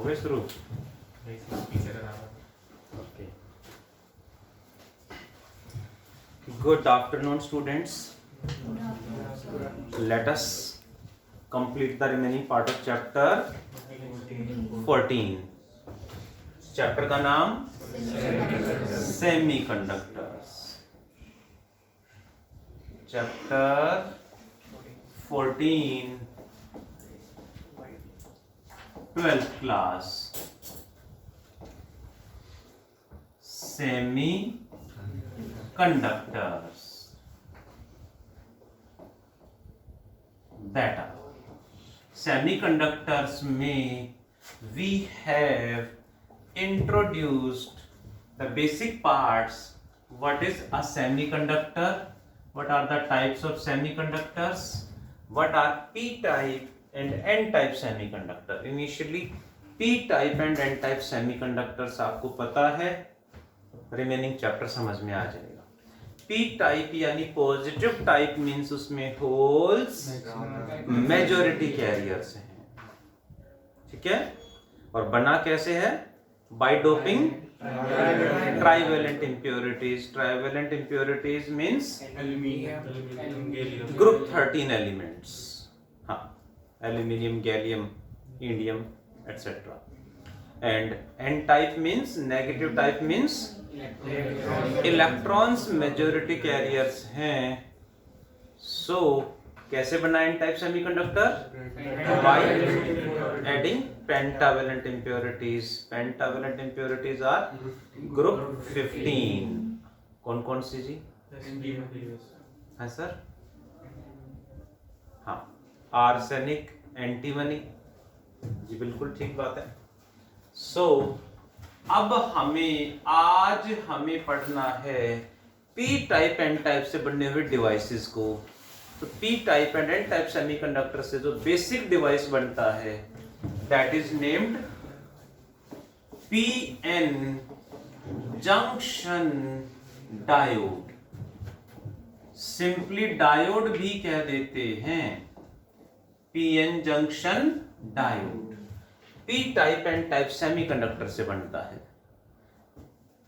हो गए शुरू? पीछे लगा। Okay. Good afternoon, students. Let us complete the remaining part of chapter 14. Chapter का नाम semiconductors. Chapter 14, 12th class, semiconductors. Data. Semiconductors में we have introduced the basic parts. What is a semiconductor? What are the types of semiconductors? What are p-type and n-type semiconductor? Initially p-type and n-type semiconductors आपको पता है, remaining chapter समझ में आ जाएगा। p-type यानी positive type means उसमें holes majority carriers हैं, ठीक है। और बना कैसे है? By doping trivalent impurities. Trivalent impurities means group 13 elements, हाँ, aluminium, gallium, indium etcetera. And N type means negative type means electrons majority carriers हैं। सो कैसे बना N type semiconductor? By adding pentavalent impurities. Pentavalent impurities are group 15। कौन कौन सी जी? है sir? हाँ, arsenic, antimony जी, बिल्कुल ठीक बात है। सो अब आज हमें पढ़ना है पी टाइप एन टाइप से बनने हुए डिवाइसेस को। तो P type and N type semiconductor से जो बेसिक डिवाइस बनता है that is named PN junction diode. Simply diode भी कह देते हैं, PN junction diode. P type N type semiconductor से बनता है।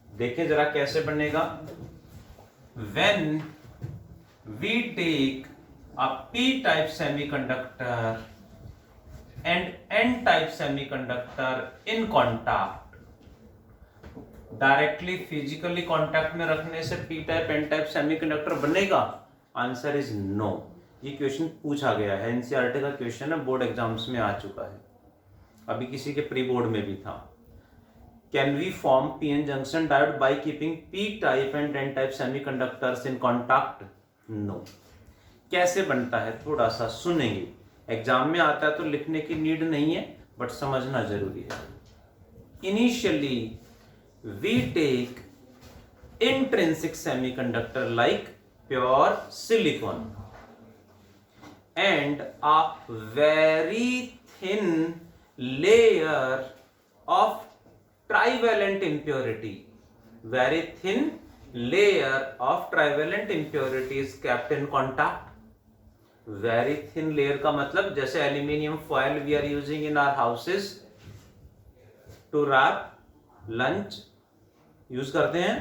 देखें जरा कैसे बनेगा। When we take a p-type semiconductor and n-type semiconductor in contact, directly physically contact में रखने से p type n type semiconductor बनेगा? Answer is no. ये क्वेश्चन पूछा गया है, एनसीईआरटी का क्वेश्चन है, बोर्ड एग्जाम्स में आ चुका है, अभी किसी के प्री बोर्ड में भी था। Can we form PN junction diode by keeping P type and N type semiconductors in contact? No. कैसे बनता है थोड़ा सा सुनेंगे, एग्जाम में आता है तो लिखने की नीड नहीं है, बट समझना जरूरी है। Initially we take intrinsic semiconductor like pure silicon and a very thin layer of trivalent impurity. Very thin layer of trivalent impurity is kept in contact. Very thin layer का मतलब जैसे aluminium foil we are using in our houses to wrap lunch, use करते हैं।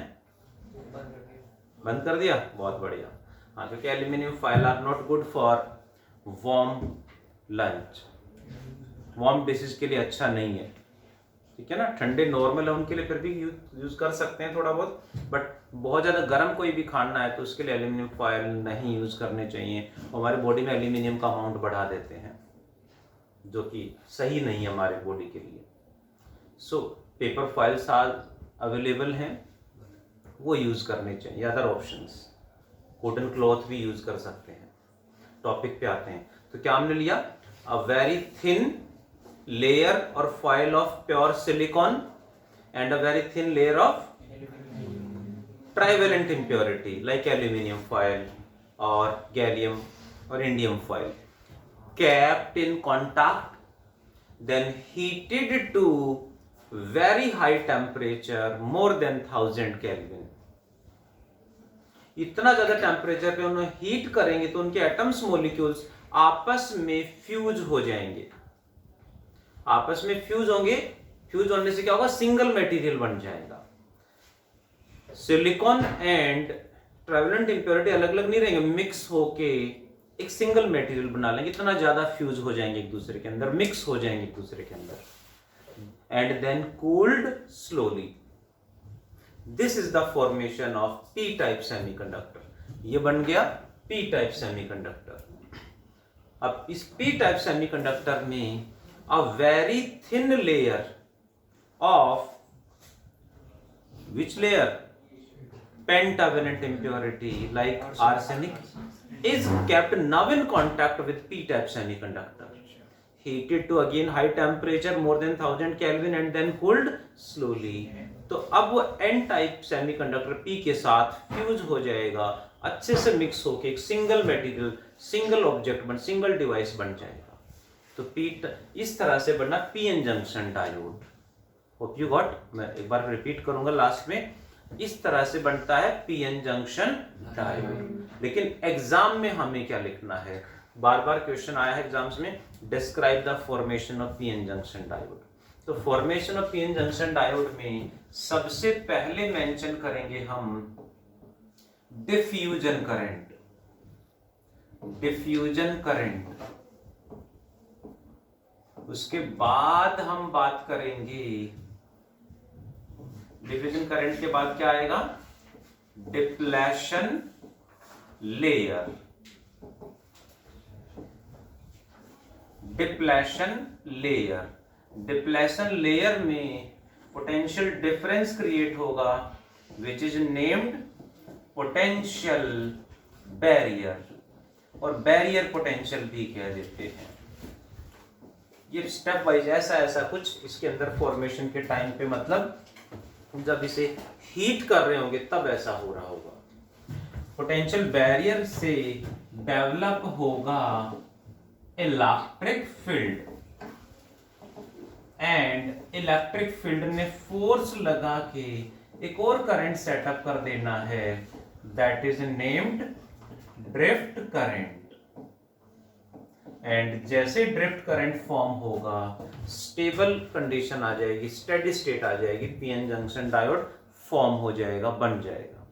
बंद कर दिया? बहुत बढ़िया। हाँ, क्योंकि aluminium foil are not good for warm lunch, warm dishes के लिए अच्छा नहीं है, ठीक है ना। ठंडे नॉर्मल है उनके लिए फिर भी यूज कर सकते हैं थोड़ा बहुत, बट बहुत ज्यादा गर्म कोई भी खाना है तो उसके लिए एल्यूमिनियम फॉयल नहीं यूज करने चाहिए। हमारी बॉडी में एल्यूमिनियम का अमाउंट बढ़ा देते हैं, जो कि सही नहीं है हमारे बॉडी के लिए। सो पेपर फॉइल्स आज अवेलेबल हैं, वो यूज करने चाहिए। अदर ऑप्शंस, कॉटन क्लॉथ भी यूज कर सकते हैं। टॉपिक पे आते हैं, तो क्या हमने लिया? अ वेरी थिन लेयर और foil of pure silicon and a very thin layer of trivalent impurity like aluminium foil और गैलियम और indium foil, kept in contact, then heated to very high temperature, more than 1000 Kelvin. इतना ज्यादा temperature पे उन्हें heat करेंगे तो उनके atoms, molecules आपस में फ्यूज हो जाएंगे। आपस में फ्यूज होंगे फ्यूज होने से क्या होगा, सिंगल मटेरियल बन जाएगा। सिलिकॉन एंड ट्रेवलेंट इंप्योरिटी अलग अलग नहीं रहेंगे, मिक्स होके एक सिंगल मटेरियल बना लेंगे, इतना ज्यादा फ्यूज हो जाएंगे एक दूसरे के अंदर, मिक्स हो जाएंगे एक दूसरे के अंदर, and then cooled slowly. This is the formation of P type semiconductor. ये बन गया पी टाइप सेमीकंडक्टर। अब इस पी टाइप सेमीकंडक्टर में a very thin layer of which layer, pentavalent impurity like arsenic is kept now in contact with p-type semiconductor, heated to again high temperature more than 1000 Kelvin and then cooled slowly। तो अब वो n type semiconductor p के साथ fuse हो जाएगा, अच्छे से mix होके एक सिंगल मटेरियल, सिंगल ऑब्जेक्ट बन, सिंगल डिवाइस बन जाएगा। तो p इस तरह से बनना pn junction diode. Hope you got. मैं एक बार रिपीट करूंगा लास्ट में, इस तरह से बनता है पीएन जंक्शन डायोड। लेकिन एग्जाम में हमें क्या लिखना है, बार बार क्वेश्चन आया है एग्जाम्स में, describe the formation of PN junction diode. तो formation of PN junction diode में सबसे पहले मेंशन करेंगे हम डिफ्यूजन करंट। डिफ्यूजन करंट, उसके बाद हम बात करेंगे, डिफ्यूजन करंट के बाद क्या आएगा, depletion layer. Depletion layer, depletion layer में पोटेंशियल डिफरेंस क्रिएट होगा विच इज नेम्ड पोटेंशियल बैरियर, और बैरियर पोटेंशियल भी कह देते हैं। ये स्टेप वाइज ऐसा ऐसा कुछ इसके अंदर फॉर्मेशन के टाइम पे, मतलब जब इसे हीट कर रहे होंगे तब ऐसा हो रहा होगा। पोटेंशियल बैरियर से डेवलप होगा electric field, and electric field ने फोर्स लगा के एक और करंट सेटअप कर देना है, that is named drift current. And जैसे ड्रिफ्ट करंट फॉर्म होगा, स्टेबल कंडीशन आ जाएगी, स्टेडी स्टेट आ जाएगी, पीएन जंक्शन डायोड फॉर्म हो जाएगा, बन जाएगा।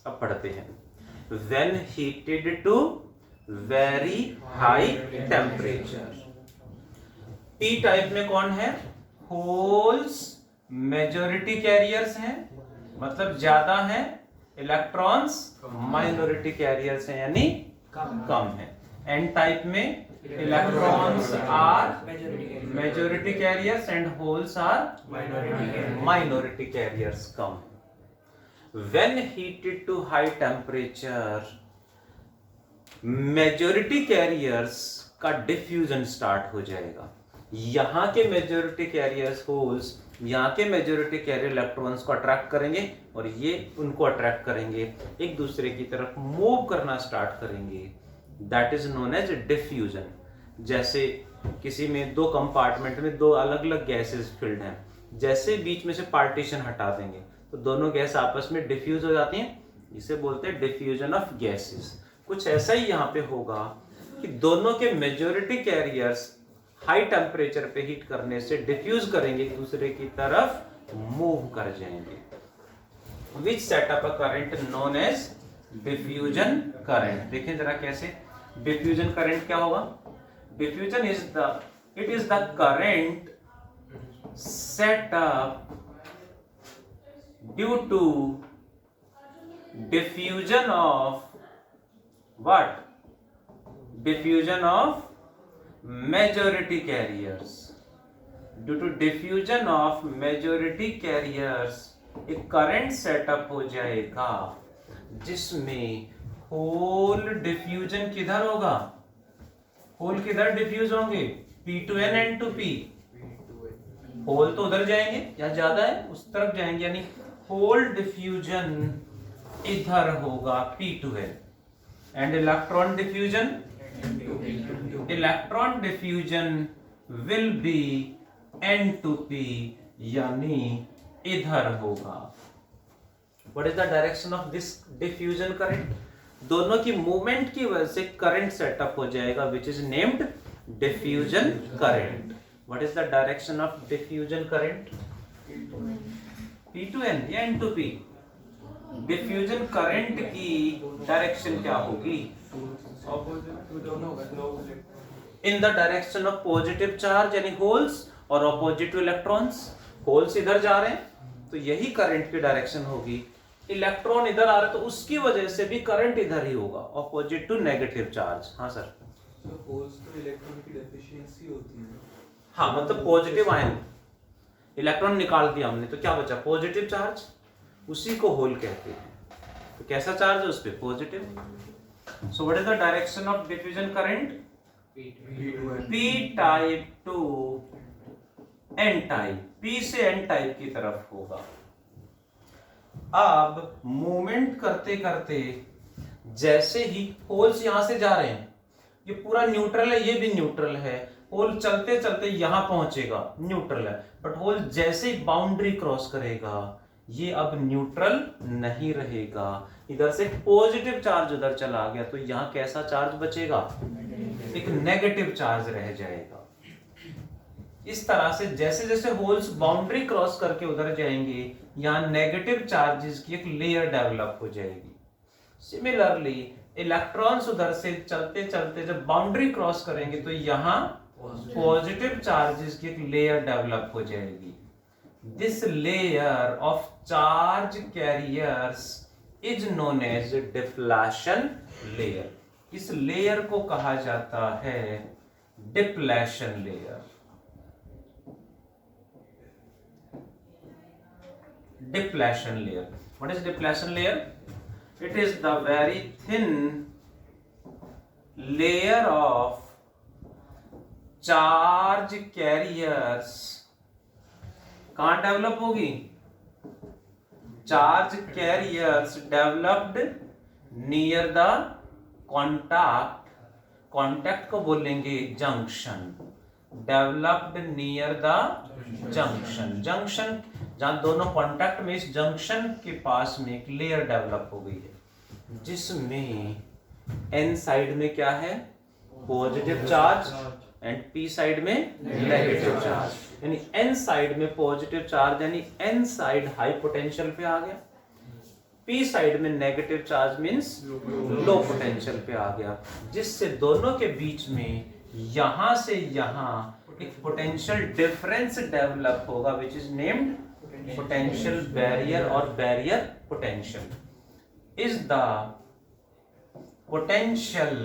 अब पढ़ते हैं, when heated to very high temperature. P type में कौन है, होल्स मेजॉरिटी कैरियर्स हैं, मतलब ज्यादा हैं, इलेक्ट्रॉन्स माइनॉरिटी कैरियर्स हैं यानी कम है। एन टाइप में electrons are majority carriers and holes are minority carriers, कम। When heated to high temperature, majority carriers का डिफ्यूजन स्टार्ट हो जाएगा। यहां के मेजॉरिटी कैरियर्स होल्स यहाँ के मेजॉरिटी कैरियर इलेक्ट्रॉन्स को अट्रैक्ट करेंगे और ये उनको अट्रैक्ट करेंगे, एक दूसरे की तरफ मूव करना स्टार्ट करेंगे, that is known as diffusion. जैसे किसी में दो कंपार्टमेंट में दो अलग अलग गैसेस फिल्ड हैं, जैसे बीच में से पार्टीशन हटा देंगे तो दोनों गैस आपस में डिफ्यूज हो जाती हैं, इसे बोलते हैं डिफ्यूजन ऑफ गैसेस। कुछ ऐसा ही यहाँ पे होगा कि दोनों के मेजॉरिटी कैरियर्स हाई टेम्परेचर पे हीट करने से डिफ्यूज करेंगे, एक दूसरे की तरफ मूव कर जाएंगे, which set up a current known as diffusion current. देखें जरा कैसे डिफ्यूजन करंट क्या होगा। Diffusion is the current set up due to diffusion of what? Diffusion of majority carriers. Due to diffusion of majority carriers, एक current setup हो जाएगा जिसमें whole diffusion किधर होगा, होल किधर डिफ्यूज होंगे, P to N N to P। Hole तो उधर जाएंगे, यहाँ ज्यादा है उस तरफ जाएंगे, यानी होल डिफ्यूजन इधर होगा P to N। And electron diffusion will be N to P, यानी इधर होगा। What is the direction of this diffusion current? दोनों की मूवमेंट की वजह से करंट सेटअप हो जाएगा which is named diffusion current। What is the direction of diffusion current? P to N या N to P? Diffusion current की direction क्या होगी? In the direction of positive charge यानी होल्स और अपोजिट टू इलेक्ट्रॉन्स। होल्स इधर जा रहे हैं तो यही करंट की डायरेक्शन होगी, इलेक्ट्रॉन इधर आ रहा है तो उसकी वजह से भी करंट इधर ही होगा, अपोजिट टू नेगेटिव चार्ज। हाँ सर, होल्स तो इलेक्ट्रॉन की डेफिशिएंसी होती है। हाँ मतलब पॉजिटिव आयन, इलेक्ट्रॉन निकाल दिया हमने तो क्या बचा? पॉजिटिव चार्ज, उसी को होल कहते हैं। तो कैसा चार्ज है उस पे? Positive. So what is the direction of diffusion current? P type to N type, P से एन टाइप की तरफ होगा। अब मूवमेंट करते करते जैसे ही होल्स यहां से जा रहे हैं, ये पूरा न्यूट्रल है, ये भी न्यूट्रल है, होल चलते चलते यहां पहुंचेगा, न्यूट्रल है, बट होल जैसे ही बाउंड्री क्रॉस करेगा ये अब न्यूट्रल नहीं रहेगा, इधर से पॉजिटिव चार्ज उधर चला गया तो यहां कैसा चार्ज बचेगा? एक नेगेटिव चार्ज रह जाएगा। इस तरह से जैसे जैसे होल्स बाउंड्री क्रॉस करके उधर जाएंगे यहां नेगेटिव चार्जेस की एक लेयर डेवलप हो जाएगी। सिमिलरली इलेक्ट्रॉन्स उधर से चलते चलते जब बाउंड्री क्रॉस करेंगे तो यहां पॉजिटिव चार्जेस की एक लेयर डेवलप हो जाएगी। This layer of charge carriers is known as deflation layer. इस लेयर को कहा जाता है depletion layer. Depletion layer. What is depletion layer? It is the very thin layer of charge carriers. कहां डेवलप होगी? Charge carriers developed near the contact, contact को बोलेंगे junction, developed near the junction, junction जहां दोनों contact में, इस junction के पास में एक लेयर डेवलप हो गई है जिसमें एन साइड में क्या है? Positive charge and P side में नेगेटिव चार्ज। यानी एन साइड में पॉजिटिव चार्ज यानी एन साइड हाई पोटेंशियल पे आ गया, पी साइड में नेगेटिव चार्ज मींस लो पोटेंशियल पे आ गया, जिससे दोनों के बीच में यहां से यहां एक पोटेंशियल डिफरेंस डेवलप होगा विच is named potential barrier or barrier potential is the potential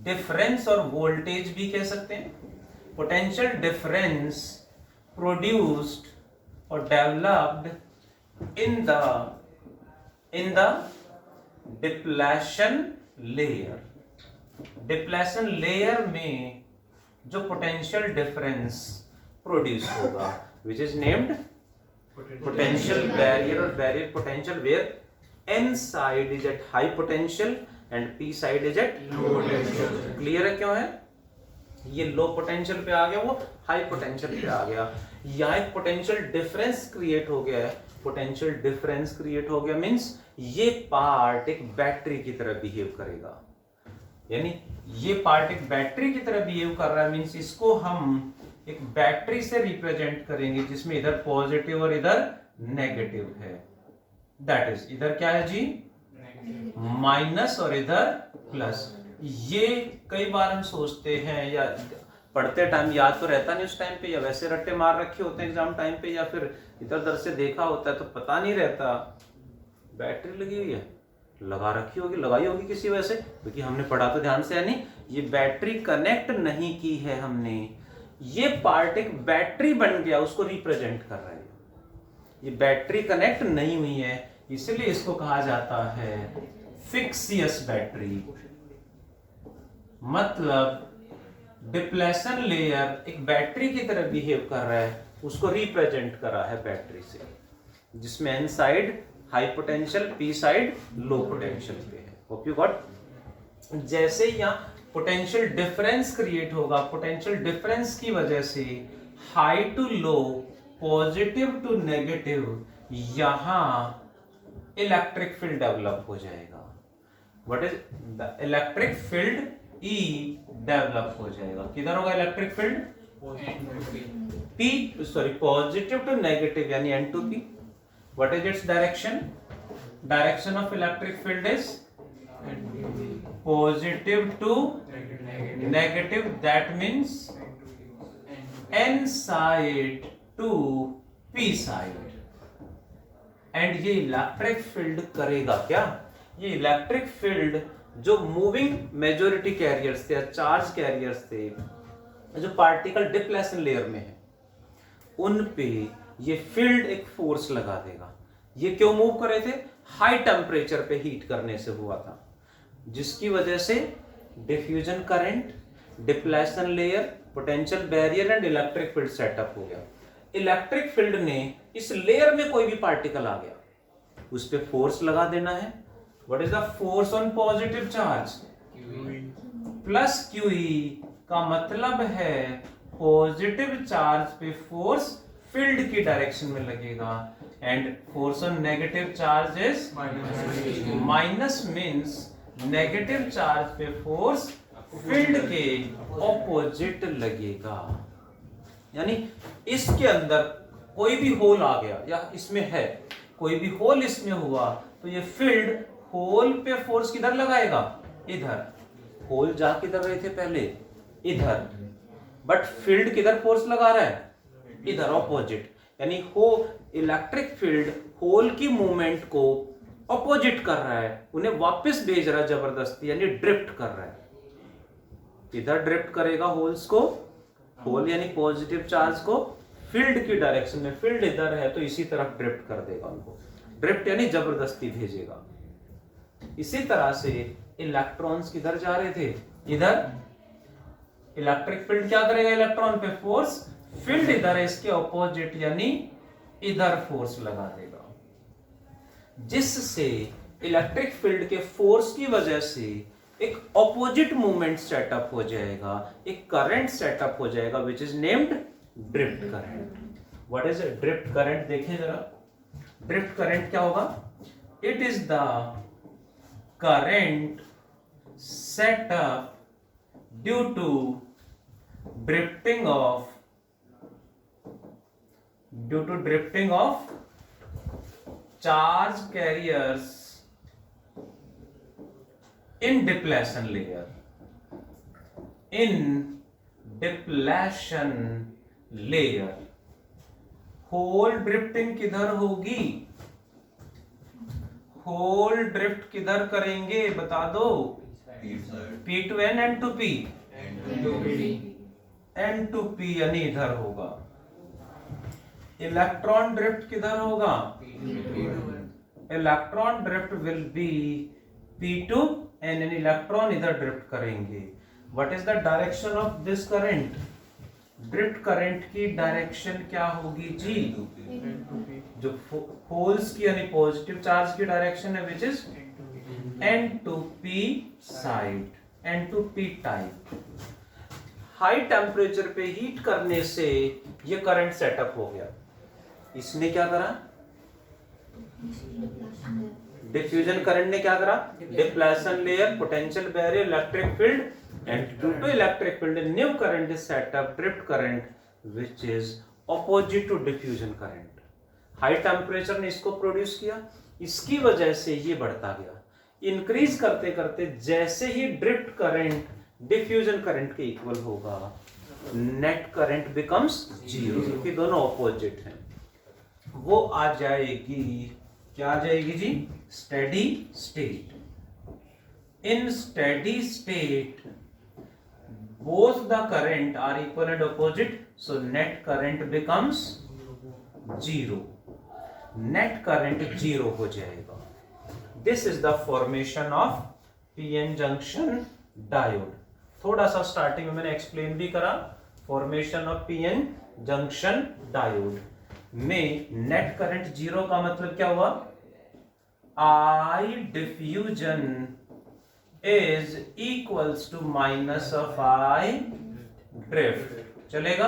difference और voltage भी कह सकते हैं। potential difference produced or developed in the depletion layer। depletion layer में जो potential difference produce होगा which is named potential barrier or barrier potential where n side is at high potential and p side is at low potential। Clear है क्यों है? ये लो potential पे आ गया, वो हाई पोटेंशियल पे आ गया, यहाँ एक पोटेंशियल डिफरेंस क्रिएट हो गया है। पोटेंशियल डिफरेंस क्रिएट हो गया मींस ये पार्ट एक बैटरी की तरह बिहेव करेगा, यानी ये पार्ट एक बैटरी की तरह बिहेव कर रहा है मींस इसको हम एक बैटरी से रिप्रेजेंट करेंगे जिसमें इधर पॉजिटिव और इधर नेगेटिव है। दैट इज इधर क्या है जी? माइनस और इधर प्लस। ये कई बार हम सोचते हैं या पढ़ते टाइम याद तो रहता नहीं उस टाइम पे, या वैसे रट्टे मार रखे होते हैं एग्जाम टाइम पे, या फिर इधर उधर से देखा होता है तो पता नहीं रहता। बैटरी लगी हुई है, लगा रखी होगी, लगाई होगी किसी वजह से, क्योंकि हमने पढ़ा तो ध्यान से है नहीं। ये बैटरी कनेक्ट नहीं की है हमने, ये पार्ट एक बैटरी बन गया, उसको रिप्रेजेंट कर रहा है। ये बैटरी कनेक्ट नहीं हुई है इसलिए इसको कहा जाता है फिक्सियस बैटरी। मतलब डिप्लेशन लेयर एक बैटरी की तरह बिहेव कर रहा है, उसको रिप्रेजेंट कर रहा है बैटरी से, जिसमें N side high potential, P side low potential पे है। Hope you got. जैसे यहाँ पोटेंशियल डिफरेंस क्रिएट होगा, पोटेंशियल डिफरेंस की वजह से high to low, positive to negative, यहां इलेक्ट्रिक फील्ड डेवलप हो जाएगा। What is the electric field? E develop हो जाएगा। किधर होगा electric field? Positive to negative यानी N to P. What is its direction? Direction of electric field is positive to negative. That means N side to P side. And ये electric field करेगा क्या? ये electric field जो moving majority carriers थे, charge carriers थे, जो particle depletion layer में है, उन पे ये फील्ड एक फोर्स लगा देगा. ये क्यों मूव कर रहे थे? हाई टेम्परेचर पे हीट करने से हुआ था, जिसकी वजह से diffusion current, depletion layer, potential barrier and electric field setup हो गया. इलेक्ट्रिक फील्ड ने इस लेयर में कोई भी पार्टिकल आ गया, उस पे फोर्स लगा देना है. What is the force on positive charge? Plus QE का मतलब है पॉजिटिव चार्ज पे फोर्स फील्ड की डायरेक्शन में लगेगा, and force on negative charge is minus. Means negative charge पे फोर्स फील्ड के ऑपोजिट लगेगा. यानी इसके अंदर कोई भी होल आ गया या इसमें है कोई भी होल इसमें हुआ तो ये फील्ड होल पे फोर्स किधर लगाएगा? इधर. होल जा किधर रहे थे पहले? इधर. बट फील्ड किधर फोर्स लगा रहा है? इधर, ऑपोजिट. यानी हो इलेक्ट्रिक फील्ड होल की मूवमेंट को ऑपोजिट कर रहा है, उन्हें वापस भेज रहा है जबरदस्ती, यानी ड्रिफ्ट कर रहा है. इधर ड्रिफ्ट करेगा होल्स को, होल यानी पॉजिटिव चार्ज को फील्ड की डायरेक्शन में. फील्ड इधर है तो इसी तरफ ड्रिफ्ट कर देगा उनको. ड्रिफ्ट यानी जबरदस्ती भेजेगा. इसी तरह से इलेक्ट्रॉन्स किधर जा रहे थे? इधर. इलेक्ट्रिक फील्ड क्या करेगा इलेक्ट्रॉन पे? फोर्स. फील्ड इधर है, इसके ऑपोजिट यानी इधर फोर्स लगा देगा, जिससे इलेक्ट्रिक फील्ड के फोर्स की वजह से एक ऑपोजिट मूवमेंट सेटअप हो जाएगा, एक करंट सेटअप हो जाएगा, which is named drift current. What is drift current? देखें जरा. ड्रिफ्ट करंट क्या होगा? It is the current setup due to drifting of charge carriers in depletion layer. Hole drifting किधर होगी? होल ड्रिफ्ट किधर करेंगे बता दो? P to N, N to P. N to P यानी इधर होगा. इलेक्ट्रॉन ड्रिफ्ट किधर होगा? Electron drift will be P to N, यानी इलेक्ट्रॉन इधर ड्रिफ्ट करेंगे. What is the direction of this current? Drift current की डायरेक्शन क्या होगी जी? जो होल्स की यानी पॉजिटिव चार्ज की डायरेक्शन है, which is N to P side, N to P type. High temperature पे हीट करने से ये करंट सेटअप हो गया. इसने क्या करा? डिफ्यूजन करंट ने क्या करा? Depletion layer, potential barrier, electric field, and due to electric field new current is set up, drift current, which is opposite to diffusion current. High temperature ने इसको प्रोड्यूस किया, इसकी वजह से ये बढ़ता गया. इंक्रीज करते करते जैसे ही ड्रिफ्ट करंट डिफ्यूजन करंट के इक्वल होगा, नेट करंट बिकम्स जीरो, क्योंकि दोनों ऑपोजिट हैं. वो आ जाएगी, क्या आ जाएगी जी? Steady state. In steady state both the current are equal and opposite, so net current becomes zero. Net current zero हो जाएगा. This is the formation of PN junction diode. थोड़ा सा स्टार्टिंग में मैंने एक्सप्लेन भी करा. Formation of PN junction diode में net current zero का मतलब क्या हुआ? I diffusion is equals to minus of I drift. चलेगा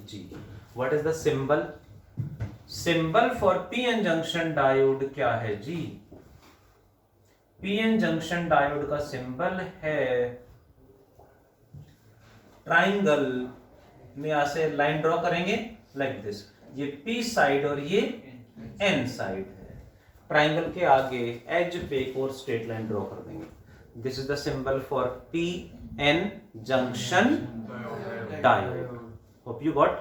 जी. What is the symbol? Symbol for PN junction diode क्या है जी? PN junction diode का सिंबल है ट्राइंगल में यहाँ से लाइन ड्रॉ करेंगे लाइक दिस, ये पी साइड और ये एन साइड है। ट्राइंगल के आगे एज पे एक और स्ट्रेट लाइन ड्रॉ कर देंगे। This is the symbol for P N junction diode. Hope you got.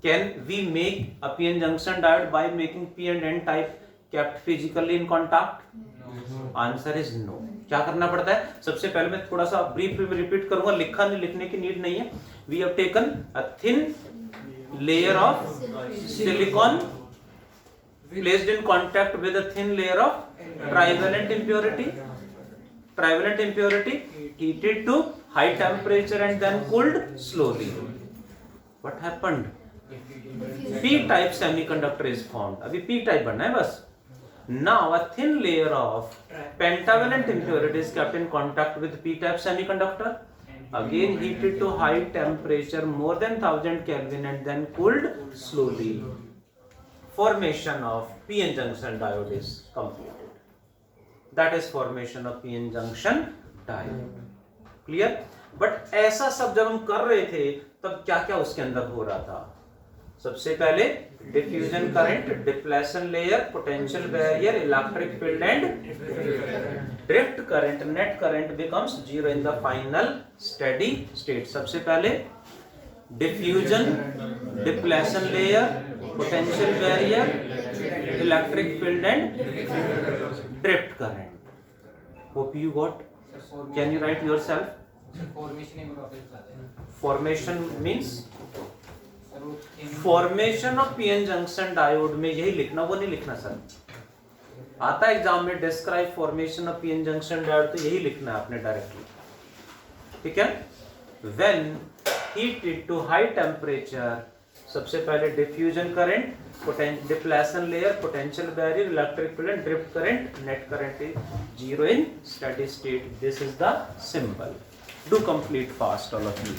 Can we make a P N junction diode by making P and N type kept physically in contact? Answer is no. क्या करना पड़ता है? सबसे पहले मैं थोड़ा सा brief में रिपीट करूंगा, लिखने की नीड नहीं है। We have taken a thin layer of silicon placed in contact with a thin layer of trivalent impurity heated to high temperature and then cooled slowly. What happened? P type semiconductor is formed. अभी P type बनना है बस। Now a thin layer of pentavalent impurity is kept in contact with P type semiconductor, again heated to high temperature more than 1000 Kelvin and then cooled slowly. Formation of p-n junction diode is completed. That is formation of p-n junction diode. Clear? But ऐसा सब जब हम कर रहे थे तब क्या क्या उसके अंदर हो रहा था? सबसे पहले diffusion current, depletion layer, potential barrier, electric field and drift current, net current becomes zero in the final steady state. सबसे पहले diffusion, depletion layer, potential barrier, electric field and drift current. Hope you got. Can you right yourself? Formation means formation of PN junction diode में यही लिखना, वो नहीं लिखना sir. आता है एग्जाम में describe formation of PN junction diode, तो यही लिखना है आपने डायरेक्टली। ठीक है। When heated to high temperature, सबसे पहले diffusion current, depletion layer, potential barrier, electric field, drift current, net current is zero in steady state. This is the symbol. Do complete fast all of you.